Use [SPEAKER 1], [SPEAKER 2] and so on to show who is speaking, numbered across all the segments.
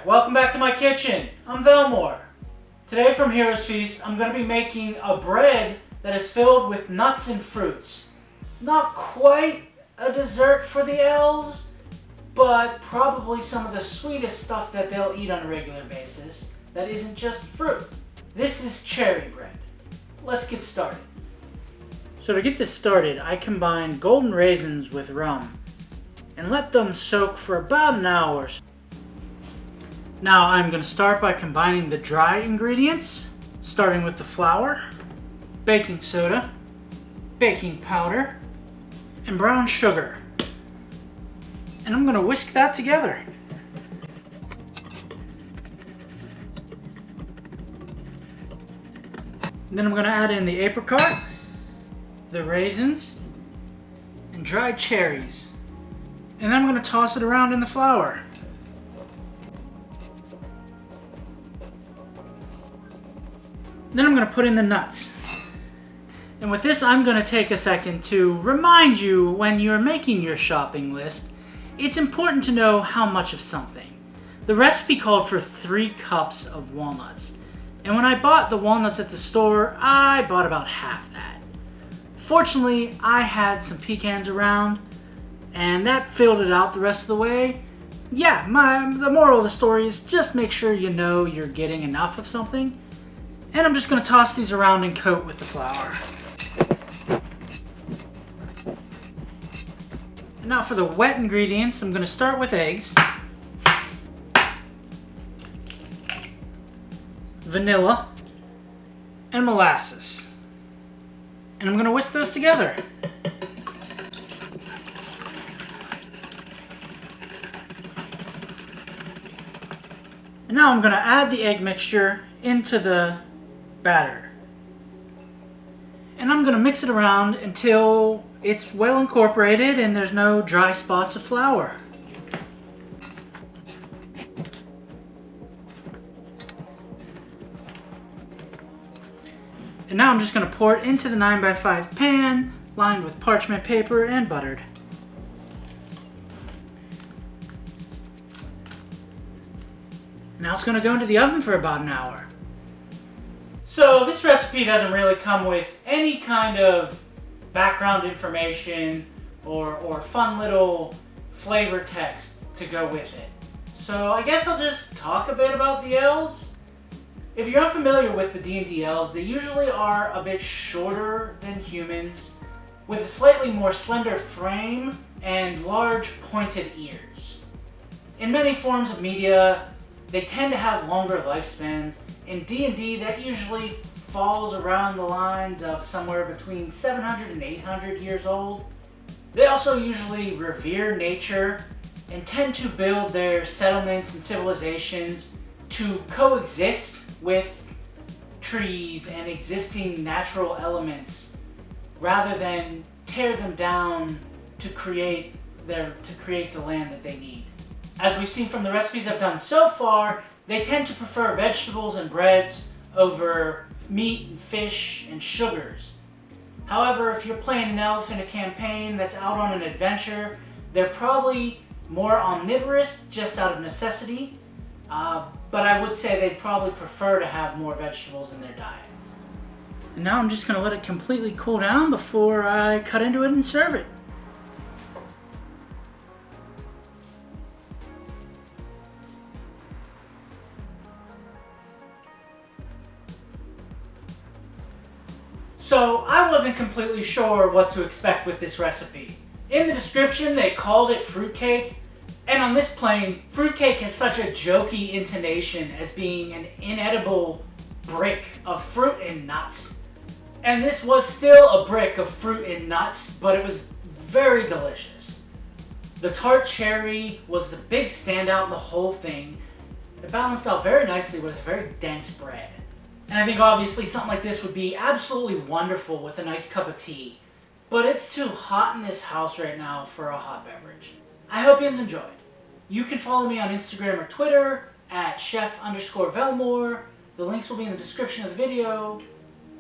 [SPEAKER 1] welcome back to my kitchen. I'm Velmore. Today from heroesfeast, I'm going to be making a bread that is filled with nuts and fruits. Not quite a dessert for the elves, but probably some of the sweetest stuff that they'll eat on a regular basis that isn't just fruit. This is cherry bread. Let's get started. So to get this started, I combine golden raisins with rum and let them soak for about an hour. Now I'm going to start by combining the dry ingredients, starting with the flour, baking soda, baking powder, and brown sugar. And I'm going to whisk that together. And then I'm going to add in the apricot, the raisins, and dried cherries. And then I'm going to toss it around in the flour. Then I'm going to put in the nuts. And with this, I'm going to take a second to remind you, when you're making your shopping list, it's important to know how much of something. The recipe called for 3 cups of walnuts. And when I bought the walnuts at the store, I bought about half that. Fortunately, I had some pecans around, and that filled it out the rest of the way. Yeah, the moral of the story is just make sure you know you're getting enough of something. And I'm just going to toss these around and coat with the flour. And now for the wet ingredients, I'm going to start with eggs, vanilla, and molasses. And I'm going to whisk those together. And now I'm going to add the egg mixture into the batter. And I'm going to mix it around until it's well incorporated and there's no dry spots of flour. And now I'm just going to pour it into the 9x5 pan lined with parchment paper and buttered. Now it's going to go into the oven for about an hour. So this recipe doesn't really come with any kind of background information or fun little flavor text to go with it. So I guess I'll just talk a bit about the elves. If you're unfamiliar with the D&D elves, they usually are a bit shorter than humans, with a slightly more slender frame and large pointed ears. In many forms of media, they tend to have longer lifespans. In D&D, that usually falls around the lines of somewhere between 700 and 800 years old. They also usually revere nature and tend to build their settlements and civilizations to coexist with trees and existing natural elements rather than tear them down to create the land that they need. As we've seen from the recipes I've done so far, they tend to prefer vegetables and breads over meat and fish and sugars. However, if you're playing an elf in a campaign that's out on an adventure, they're probably more omnivorous just out of necessity, but I would say they'd probably prefer to have more vegetables in their diet. And now I'm just going to let it completely cool down before I cut into it and serve it. So I wasn't completely sure what to expect with this recipe. In the description they called it fruitcake, and on this plane, fruitcake has such a jokey intonation as being an inedible brick of fruit and nuts. And this was still a brick of fruit and nuts, but it was very delicious. The tart cherry was the big standout in the whole thing. It balanced out very nicely with a very dense bread. And I think obviously something like this would be absolutely wonderful with a nice cup of tea. But it's too hot in this house right now for a hot beverage. I hope you enjoyed. You can follow me on Instagram or Twitter at chef_Velmore. The links will be in the description of the video.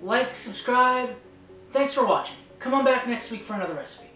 [SPEAKER 1] Like, subscribe. Thanks for watching. Come on back next week for another recipe.